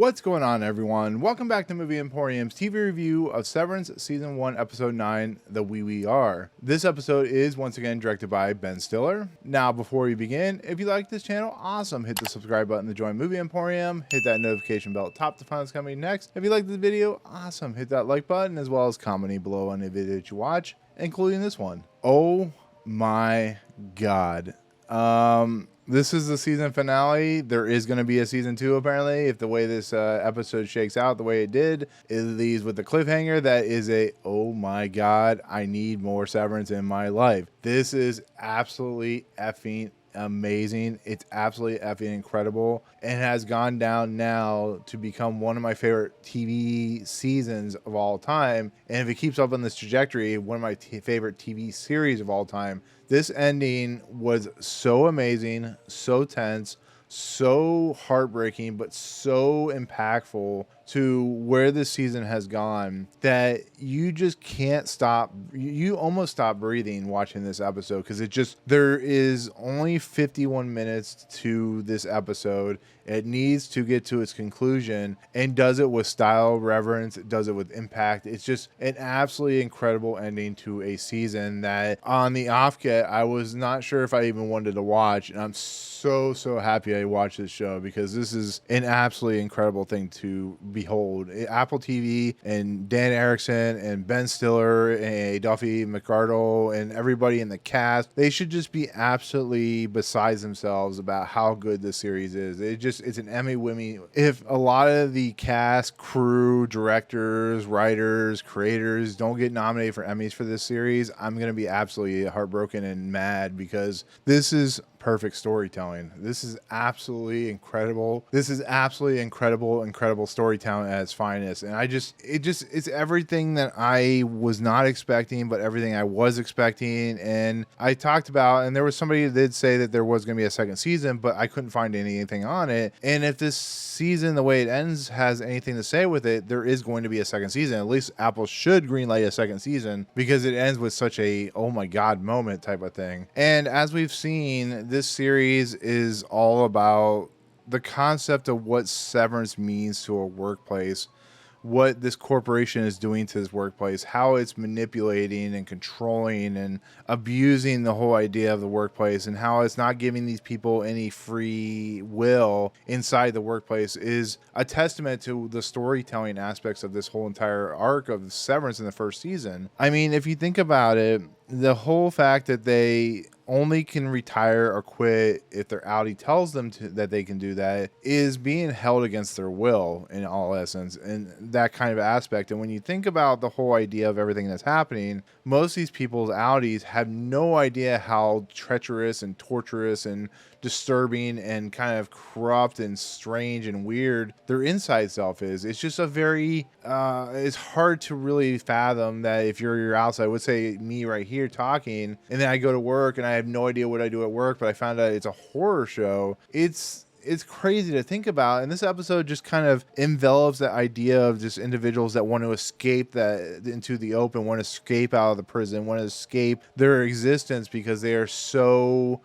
What's going on, everyone? Welcome back to Movie Emporium's TV review of Severance Season 1, Episode 9, The We Are. This episode is once again directed by Ben Stiller. Now, before we begin, if you like this channel, awesome. Hit the subscribe button to join Movie Emporium. Hit that notification bell at top to find what's coming next. If you like this video, awesome. Hit that like button as well as commenting below on the video that you watch, including this one. Oh my God. This is the season finale. There is going to be a season 2 apparently. If the way this episode shakes out the way it did, it leaves with the cliffhanger that is a, oh my God, I need more Severance in my life. This is absolutely effing amazing. It's absolutely effing incredible and has gone down now to become one of my favorite TV seasons of all time. And if it keeps up on this trajectory, one of my favorite TV series of all time. This ending was so amazing, so tense, so heartbreaking, but so impactful to where this season has gone that you just can't stop. You almost stop breathing watching this episode because there is only 51 minutes to this episode. It needs to get to its conclusion and does it with style, reverence, it does it with impact. It's just an absolutely incredible ending to a season that on the offset, I was not sure if I even wanted to watch. And I'm so happy I watched this show because this is an absolutely incredible thing to behold. Apple TV and Dan Erickson and Ben Stiller and Duffy McArdle and everybody in the cast, they should just be absolutely besides themselves about how good this series is. It's an Emmy winning. If a lot of the cast, crew, directors, writers, creators don't get nominated for Emmys for this series, I'm going to be absolutely heartbroken and mad because this is perfect storytelling. This is absolutely incredible. This is absolutely incredible storytelling at its finest. And it's everything that I was not expecting, but everything I was expecting. And I talked about, and there was somebody that did say that there was going to be a second season, but I couldn't find anything on it. And if this season, the way it ends, has anything to say with it, there is going to be a second season. At least Apple should greenlight a second season because it ends with such a, oh my God moment type of thing. And as we've seen, this series is all about the concept of what severance means to a workplace, what this corporation is doing to this workplace, how it's manipulating and controlling and abusing the whole idea of the workplace, and how it's not giving these people any free will inside the workplace is a testament to the storytelling aspects of this whole entire arc of Severance in the first season. I mean, if you think about it, the whole fact that they only can retire or quit if their Audi tells them that they can do that is being held against their will in all essence, and that kind of aspect. And when you think about the whole idea of everything that's happening, most of these people's Audis have no idea how treacherous and torturous and disturbing and kind of corrupt and strange and weird their inside self is. It's just a very it's hard to really fathom that if you're your outside, would say me right here talking, and then I go to work and I have no idea what I do at work, but I found out it's a horror show. It's crazy to think about. And this episode just kind of envelops that idea of just individuals that want to escape that into the open, want to escape out of the prison, want to escape their existence because they're so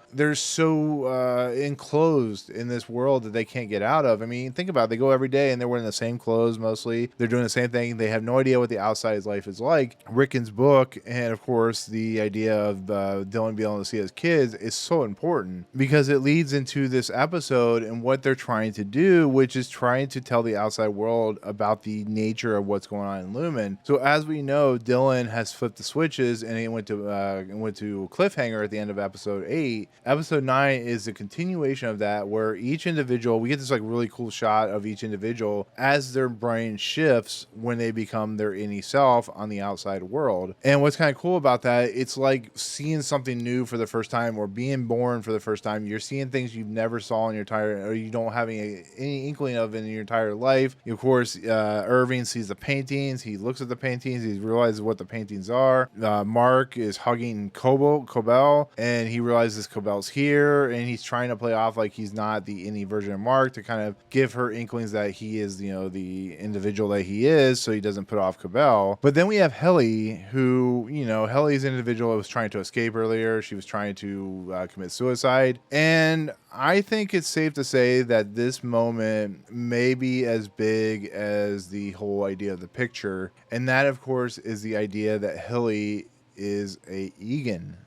enclosed in this world that they can't get out of. I mean, think about it. They go every day and they're wearing the same clothes mostly. They're doing the same thing. They have no idea what the outside life is like. Rickon's book, and of course the idea of Dylan being able to see his kids is so important because it leads into this episode and what they're trying to do, which is trying to tell the outside world about the nature of what's going on in Lumen. So as we know, Dylan has flipped the switches and he went to cliffhanger at the end of episode 8. Episode 9 is a continuation of that, where each individual, we get this like really cool shot of each individual as their brain shifts when they become their innie self on the outside world. And what's kind of cool about that, it's like seeing something new for the first time or being born for the first time. You're seeing things you've never saw in your entire, or you don't have any inkling of in your entire life. Of course, Irving sees the paintings. He looks at the paintings. He realizes what the paintings are. Marc is hugging Cobell, and he realizes Cobell's here, and he's trying to play off like he's not the innie version of Marc to kind of give her inklings that he is, the individual that he is, so he doesn't put off Cobell. But then we have Helly, who, Helly's an individual that was trying to escape earlier. She was trying to commit suicide, and I think it's safe to say that this moment may be as big as the whole idea of the picture. And that, of course, is the idea that Hilly is a Egan.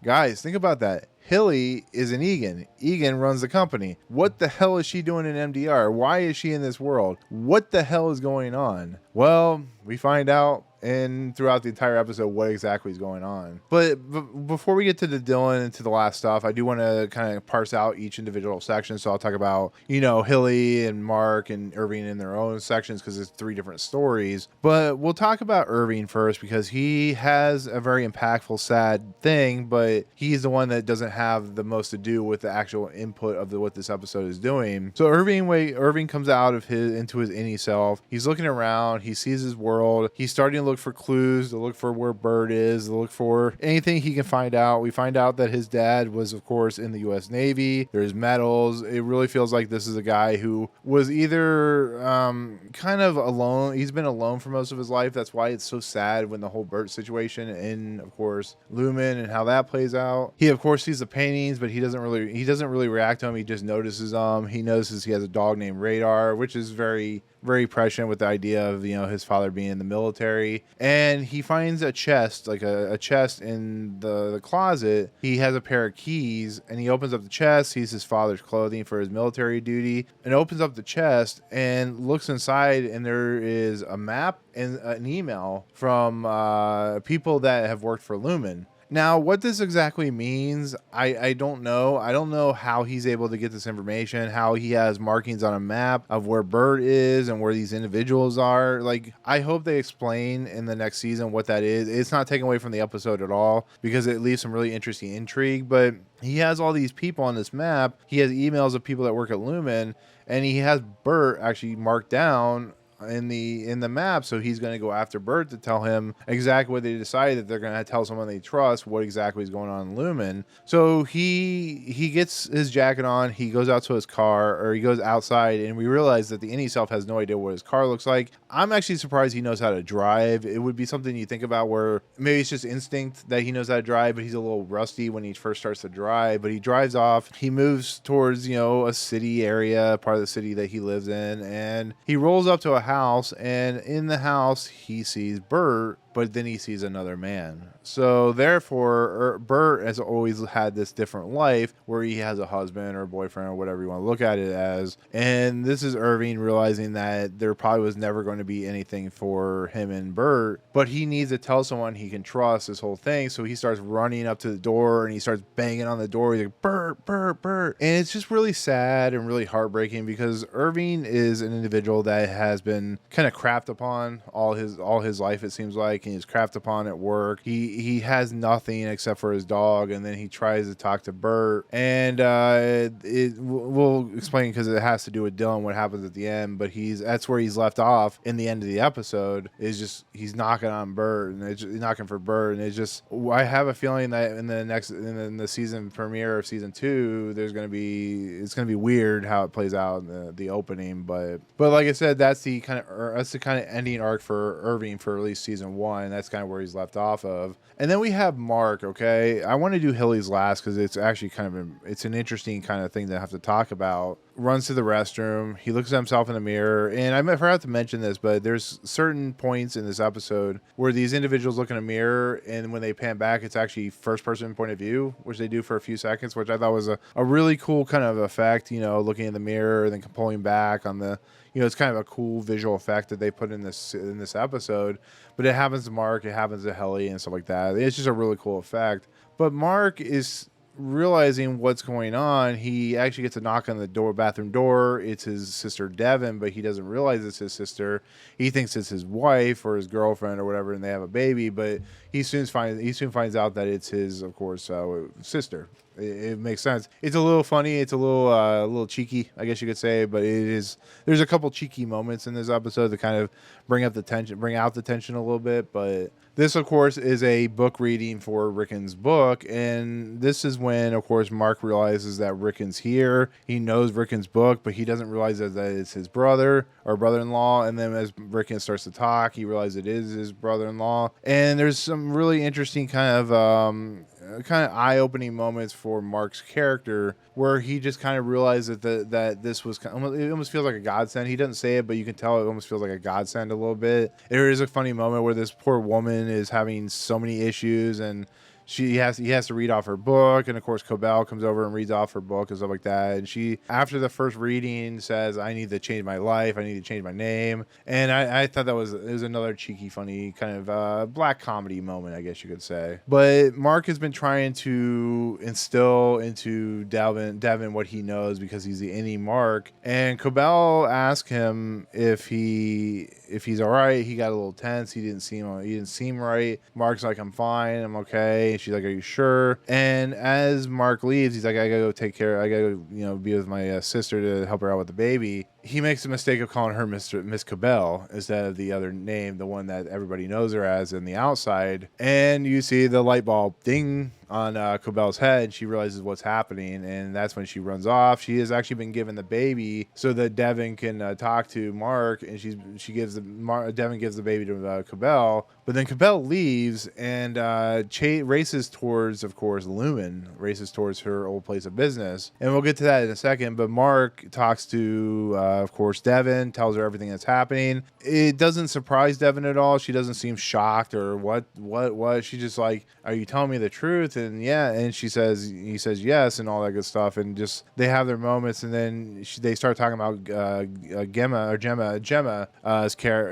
Guys, think about that. Hilly is an Egan. Egan runs the company. What the hell is she doing in MDR? Why is she in this world? What the hell is going on? Well, we find out and throughout the entire episode what exactly is going on. But before we get to the Dylan and to the last stuff, I do want to kind of parse out each individual section. So I'll talk about, Hilly and Mark and Irving in their own sections because it's 3 different stories. But we'll talk about Irving first because he has a very impactful, sad thing, but he's the one that doesn't have the most to do with the actual input of what this episode is doing. So Irving comes out of into his innie self. He's looking around. He sees his world. He's starting to look for clues, to look for where Britt is, to look for anything he can find out. We find out that his dad was, of course, in the U.S. Navy. There's medals. It really feels like this is a guy who was either kind of alone. He's been alone for most of his life. That's why it's so sad when the whole Britt situation and, of course, Lachman and how that plays out. He, of course, sees the paintings, but he doesn't really react to them. He just notices them. He notices he has a dog named Radar, which is very, very prescient with the idea of, his father being in the military. And he finds a chest, like a chest in the closet. He has a pair of keys and he opens up the chest, sees his father's clothing for his military duty, and opens up the chest and looks inside, and there is a map and an email from people that have worked for Lachman. Now, what this exactly means, I don't know. I don't know how he's able to get this information, how he has markings on a map of where Britt is and where these individuals are. Like, I hope they explain in the next season what that is. It's not taken away from the episode at all because it leaves some really interesting intrigue, but he has all these people on this map. He has emails of people that work at Lachman, and he has Britt actually marked down in the map, so he's going to go after Britt to tell him exactly what they decided, that they're going to tell someone they trust what exactly is going on in Lachman. So he gets his jacket on, he goes out to his car, or he goes outside, and we realize that the innie self has no idea what his car looks like. I'm actually surprised he knows how to drive. It would be something you think about where maybe it's just instinct that he knows how to drive, but he's a little rusty when he first starts to drive. But he drives off, he moves towards a city area, part of the city that he lives in, and he rolls up to a house, and in the house he sees Britt, but then he sees another man. So therefore, Britt has always had this different life where he has a husband or a boyfriend or whatever you want to look at it as. And this is Irving realizing that there probably was never going to be anything for him and Britt, but he needs to tell someone he can trust this whole thing. So he starts running up to the door and he starts banging on the door. He's like, Britt. And it's just really sad and really heartbreaking because Irving is an individual that has been kind of crapped upon all his life, it seems like. He's crapped upon at work. He has nothing except for his dog, and then he tries to talk to Britt, and we'll explain because it has to do with Dylan what happens at the end. But that's where he's left off in the end of the episode, is just he's knocking on Britt and it's knocking for Britt, and it's just, I have a feeling that in the season premiere of season 2 it's gonna be weird how it plays out in the opening, but like I said, that's the kind of ending arc for Irving for at least season 1. And that's kind of where he's left off of. And then we have Mark. Okay, I want to do Hilly's last because it's actually it's an interesting kind of thing to have to talk about. Runs to the restroom. He looks at himself in the mirror, and I forgot to mention this, but there's certain points in this episode where these individuals look in a mirror, and when they pan back, it's actually first-person point of view, which they do for a few seconds, which I thought was a really cool kind of effect. Looking in the mirror and then pulling back on the. It's kind of a cool visual effect that they put in this episode, but it happens to Mark, it happens to Helly and stuff like that. It's just a really cool effect. But Mark is realizing what's going on. He actually gets a knock on the bathroom door. It's his sister Devin, but he doesn't realize it's his sister. He thinks it's his wife or his girlfriend or whatever, and they have a baby. But he soon finds out that it's his, of course, sister. It makes sense. It's a little funny. It's a little cheeky, I guess you could say. But there's a couple cheeky moments in this episode that kind of bring out the tension a little bit. But this, of course, is a book reading for Rickon's book, and this is when, of course, Mark realizes that Rickon's here. He knows Rickon's book, but he doesn't realize that it's his brother or brother-in-law. And then as Rickon starts to talk, he realizes it is his brother-in-law. And there's some really interesting kind of eye-opening moments for Mark's character, where he just kind of realized that this was kind of, it almost feels like a godsend. He doesn't say it, but you can tell it almost feels like a godsend a little bit. There is a funny moment where this poor woman is having so many issues, and he has to read off her book, and of course Cobell comes over and reads off her book and stuff like that, and she, after the first reading, says, I need to change my life, I need to change my name. And I thought it was another cheeky, funny kind of black comedy moment, I guess you could say. But Mark has been trying to instill into Devin what he knows, because he's the innie Mark, and Cobell asked him if he's all right. He got a little tense. He didn't seem right. Mark's like, I'm fine, I'm okay. She's like, are you sure? And as Mark leaves, he's like, I gotta go be with my sister to help her out with the baby. He makes the mistake of calling her Miss Cobell instead of the other name, the one that everybody knows her as in the outside. And you see the light bulb ding on Cobell's head. She realizes what's happening, and that's when she runs off. She has actually been given the baby so that Devin can talk to Mark, and Devin gives the baby to Cobell. But then Cobell leaves and races towards, of course, Lumen, races towards her old place of business. And we'll get to that in a second. But Mark talks to, of course, Devin, tells her everything that's happening. It doesn't surprise Devin at all. She doesn't seem shocked or what. She's just like, are you telling me the truth? And yeah, and he says yes, and all that good stuff. And just, they have their moments, and then they start talking about Gemma's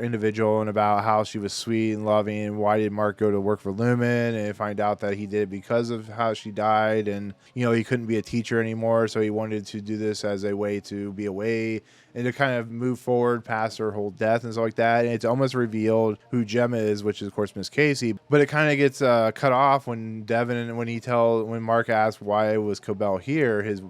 individual, and about how she was sweet and loving, and why did Mark go to work for Lumen, and find out that he did it because of how she died, and he couldn't be a teacher anymore, so he wanted to do this as a way to be away and to kind of move forward past her whole death and stuff like that. And it's almost revealed who Gemma is, which is of course Miss Casey. But it kind of gets cut off when when Mark asks why was Cobell here, his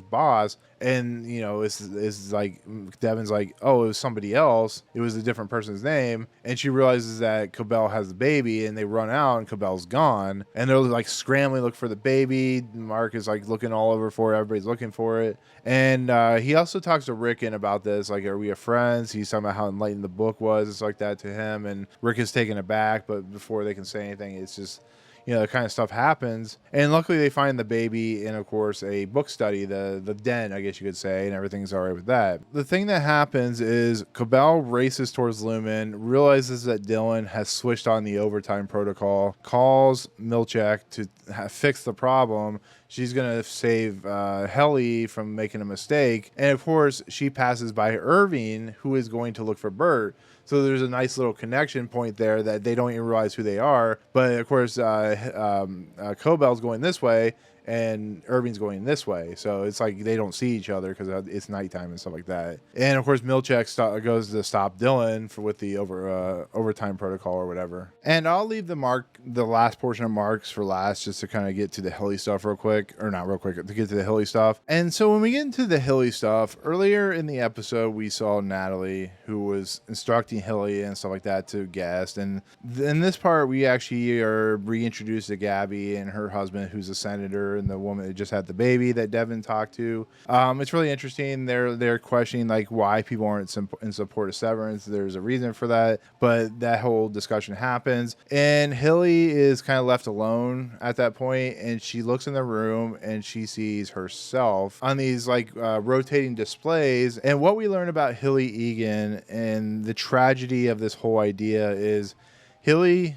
boss, and it's like Devin's like, oh, it was somebody else. It was a different person's name, and she realizes that Cobell has the baby, and they run out, and Cobell's gone, and they're like scrambling look for the baby. Mark is like looking all over for it. Everybody's looking for it, and he also talks to Rickon about this, like, are we friends? He's talking about how enlightened the book was, it's like that to him, and Rick is taken aback, but before they can say anything, it's just that kind of stuff happens. And luckily they find the baby in, of course, a book study, the den, I guess you could say, and everything's all right with that. The thing that happens is Cobell races towards Lumen, realizes that Dylan has switched on the overtime protocol, calls Milchek to fix the problem. She's going to save Helly from making a mistake. And of course, she passes by Irving, who is going to look for Britt. So there's a nice little connection point there that they don't even realize who they are. But of course, Cobell's going this way, and Irving's going this way. So it's like they don't see each other because it's nighttime and stuff like that. And of course, Milchek goes to stop Dylan with the overtime protocol or whatever. And I'll leave the last portion of Marks for last, just to kind of get to the Hilly stuff real quick. Or not real quick, to get to the Hilly stuff. And so when we get into the Hilly stuff, earlier in the episode, we saw Natalie, who was instructing Hilly and stuff like that to guest. And in this part, we actually are reintroduced to Gabby and her husband, who's a senator, and the woman that just had the baby that Devin talked to. It's really interesting. They're questioning like why people aren't in support of Severance. There's a reason for that, but that whole discussion happens, and Hilly is kind of left alone at that point, and she looks in the room and she sees herself on these like rotating displays. And what we learn about Hilly Egan and the tragedy of this whole idea is Hilly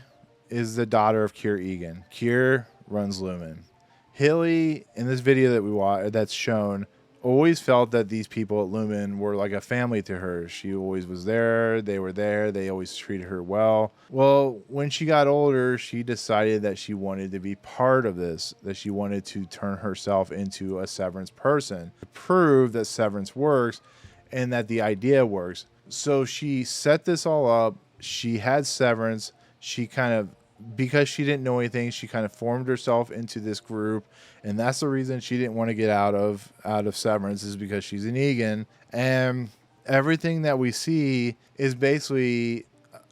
is the daughter of Kier Egan. Kier runs Lumen. Hilly, in this video that we watch, that's shown, always felt that these people at Lumen were like a family to her. She always was there. They were there. They always treated her well. Well, when she got older, she decided that she wanted to be part of this, that she wanted to turn herself into a Severance person to prove that Severance works and that the idea works. So she set this all up. She had Severance. She kind of, because she didn't know anything, she kind of formed herself into this group, and that's the reason she didn't want to get out of Severance, is because she's an Egan. And everything that we see is basically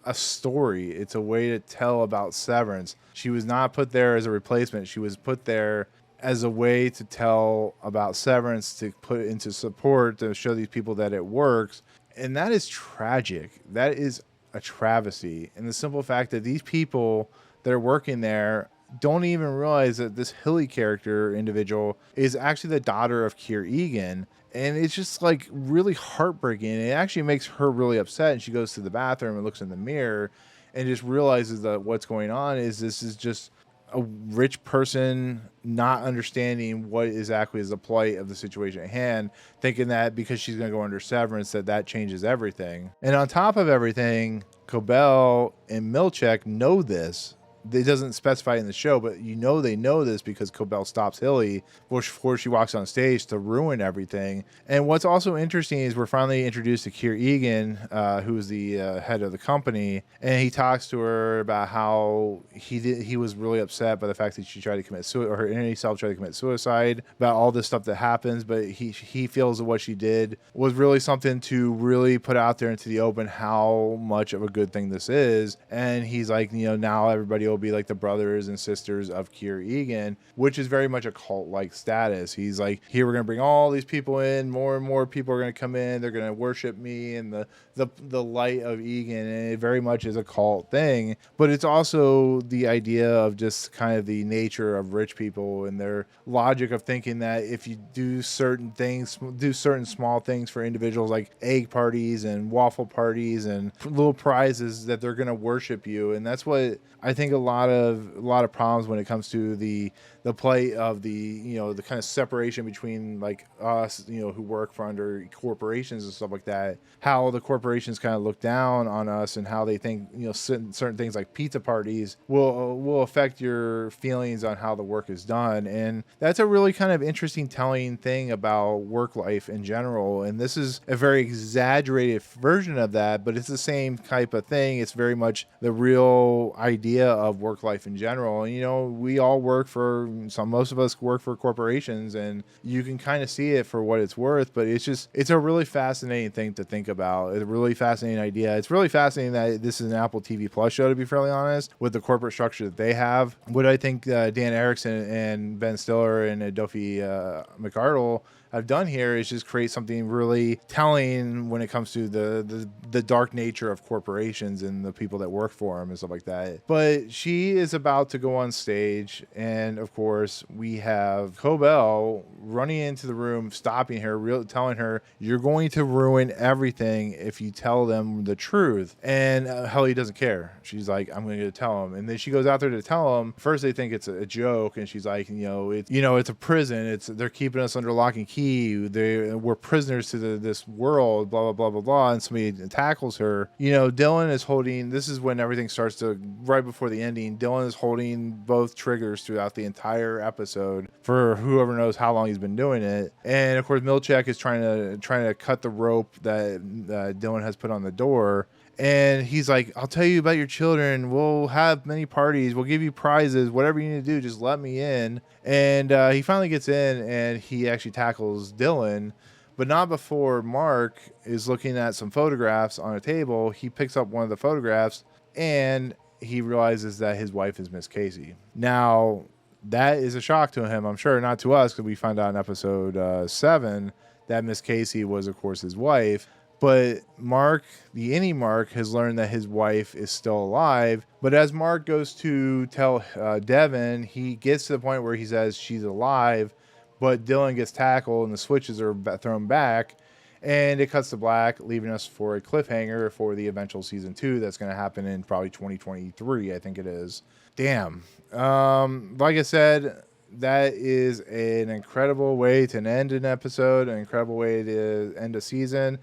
a story. It's a way to tell about Severance. She was not put there as a replacement. She was put there as a way to tell about Severance, to put into support, to show these people that it works. And that is tragic. That is a travesty. And the simple fact that these people that are working there don't even realize that this Hilly character individual is actually the daughter of Keir Egan. And it's just like really heartbreaking. It actually makes her really upset. And she goes to the bathroom and looks in the mirror and just realizes that what's going on is this is just a rich person not understanding what exactly is the plight of the situation at hand, thinking that because she's going to go under severance that changes everything. And on top of everything, Cobell and Milchek know this. It doesn't specify in the show, but they know this because Cobell stops Hilly before she walks on stage to ruin everything. And what's also interesting is we're finally introduced to Keir Egan, who is the head of the company, and he talks to her about how he was really upset by the fact that she tried to commit suicide, or her innie self tried to commit suicide, about all this stuff that happens, but he feels that what she did was really something to really put out there into the open how much of a good thing this is. And he's like, now everybody will be like the brothers and sisters of Keir Egan, which is very much a cult-like status. He's like, here, we're going to bring all these people in, more and more people are going to come in, they're going to worship me and the light of Egan, and it very much is a cult thing. But it's also the idea of just kind of the nature of rich people and their logic of thinking that if you do certain things, do certain small things for individuals like egg parties and waffle parties and little prizes, that they're going to worship you. And that's what I think a lot of problems when it comes to the plight of the kind of separation between like us, who work for under corporations and stuff like that, how the corporations kind of look down on us and how they think certain things like pizza parties will affect your feelings on how the work is done. And that's a really kind of interesting telling thing about work life in general. And this is a very exaggerated version of that, but it's the same type of thing. It's very much the real idea of work life in general. And we all work for most of us work for corporations, and you can kind of see it for what it's worth, but it's a really fascinating thing to think about. It's a really fascinating idea. It's really fascinating that this is an Apple TV Plus show, to be fairly honest, with the corporate structure that they have. What I think Dan Erickson and Ben Stiller and Adofi McArdle have done here is just create something really telling when it comes to the dark nature of corporations and the people that work for them and stuff like that. But she is about to go on stage, and of course we have Cobell running into the room, stopping her, telling her, you're going to ruin everything if you tell them the truth. And Helly doesn't care. She's like, I'm going to tell them. And then she goes out there to tell them. First they think it's a joke, and she's like, it's a prison. They're keeping us under lock and key. We're prisoners to this world, blah, blah, blah, blah, blah. And somebody tackles her. Dylan is holding, this is when everything starts to, right before the ending, Dylan is holding both triggers throughout the entire episode for whoever knows how long he's been doing it. And of course, Milchek is trying to cut the rope that Dylan has put on the door. And he's like, I'll tell you about your children. We'll have many parties. We'll give you prizes. Whatever you need to do, just let me in. And he finally gets in, and he actually tackles Dylan, but not before Mark is looking at some photographs on a table. He picks up one of the photographs, and he realizes that his wife is Miss Casey. Now, that is a shock to him, I'm sure. Not to us, because we find out in episode 7 that Miss Casey was, of course, his wife. But Mark, the innie Mark, has learned that his wife is still alive. But as Mark goes to tell Devin, he gets to the point where he says she's alive, but Dylan gets tackled and the switches are thrown back. And it cuts to black, leaving us for a cliffhanger for the eventual season 2 that's going to happen in probably 2023, I think it is. Damn. Like I said, that is an incredible way to end an episode, an incredible way to end a season.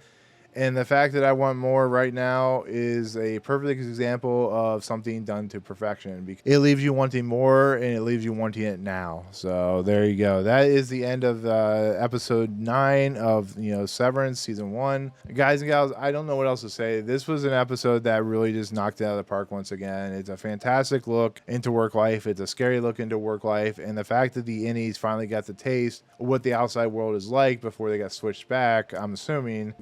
And the fact that I want more right now is a perfect example of something done to perfection. It leaves you wanting more, and it leaves you wanting it now. So there you go. That is the end of episode 9 of Severance season 1. Guys and gals, I don't know what else to say. This was an episode that really just knocked it out of the park once again. It's a fantastic look into work life. It's a scary look into work life. And the fact that the innies finally got the taste of what the outside world is like before they got switched back, I'm assuming,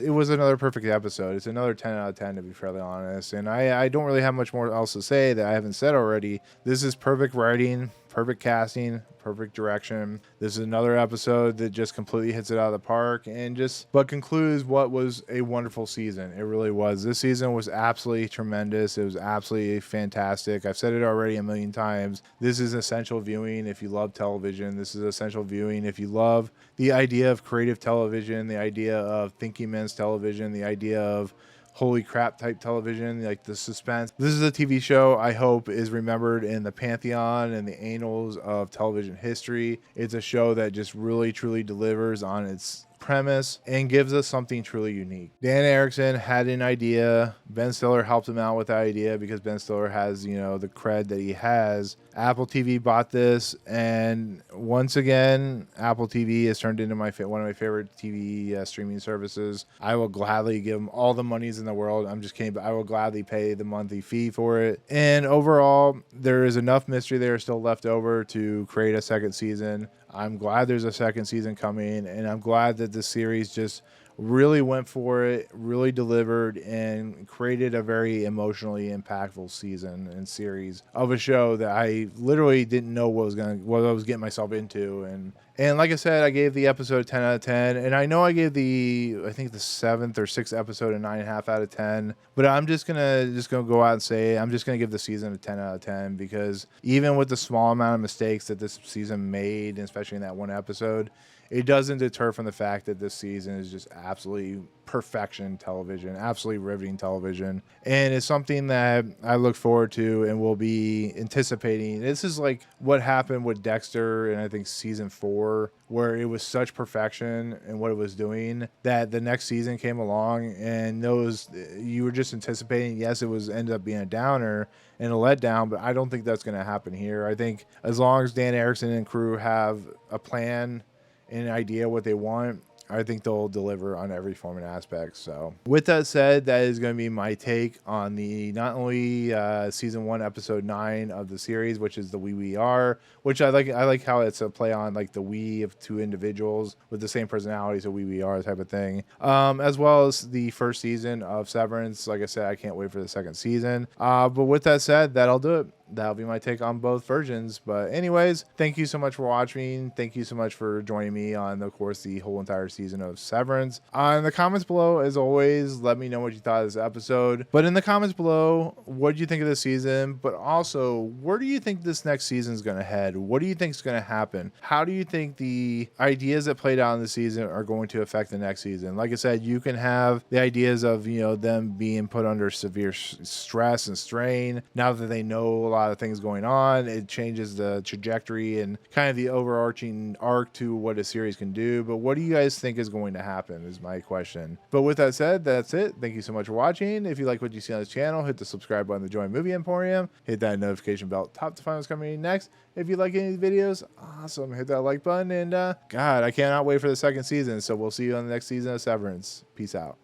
it was another perfect episode. It's another 10 out of 10, to be fairly honest. And I don't really have much more else to say that I haven't said already. This is perfect writing, perfect casting, perfect direction. This is another episode that just completely hits it out of the park and but concludes what was a wonderful season. It really was. This season was absolutely tremendous. It was absolutely fantastic. I've said it already a million times. This is essential viewing if you love television. This is essential viewing if you love the idea of creative television, the idea of thinking men's television, the idea of holy crap type television, like the suspense. This is a TV show I hope is remembered in the pantheon and the annals of television history. It's a show that just really truly delivers on its premise and gives us something truly unique. Dan Erickson had an idea. Ben Stiller helped him out with the idea because Ben Stiller has, the cred that he has. Apple TV bought this, and once again, Apple TV has turned into one of my favorite TV streaming services. I will gladly give them all the monies in the world. I'm just kidding, but I will gladly pay the monthly fee for it. And overall, there is enough mystery there still left over to create a second season. I'm glad there's a second season coming, and I'm glad that the series just really went for it, really delivered, and created a very emotionally impactful season and series of a show that I literally didn't know what I was getting myself into. And like I said, I gave the episode 10 out of 10, and I know I gave the 7th or 6th episode a 9.5 out of 10, but I'm just gonna go out and say I'm just gonna give the season a 10 out of 10 because even with the small amount of mistakes that this season made, and especially in that one episode, it doesn't deter from the fact that this season is just absolutely perfection television, absolutely riveting television. And it's something that I look forward to and will be anticipating. This is like what happened with Dexter in, I think, season 4, where it was such perfection in what it was doing that the next season came along and you were just anticipating, yes, it ended up being a downer and a letdown, but I don't think that's going to happen here. I think as long as Dan Erickson and crew have a plan and an idea what they want, I think they'll deliver on every form and aspect. So with that said, that is going to be my take on the not only season 1 episode 9 of the series, which is the We Are, which I like how it's a play on like the we of two individuals with the same personality, so we are type of thing, as well as the first season of Severance. Like I said, I can't wait for the second season, but with that said, that'll do it. That'll be my take on both versions. But anyways, thank you so much for watching. Thank you so much for joining me on, of course, the whole entire season of Severance. In the comments below, as always, let me know what you thought of this episode. But in the comments below, what do you think of this season? But also, where do you think this next season is going to head? What do you think is going to happen? How do you think the ideas that played out in the season are going to affect the next season? Like I said, you can have the ideas of, them being put under severe stress and strain. Now that they know a lot of things going on, it changes the trajectory and kind of the overarching arc to what a series can do. But what do you guys think is going to happen is my question. But with that said, that's it. Thank you so much for watching. If you like what you see on this channel, hit the subscribe button to join Movie Emporium. Hit that notification bell top to find what's coming next. If you like any of the videos, awesome. Hit that like button. And God, I cannot wait for the second season. So we'll see you on the next season of Severance. Peace out.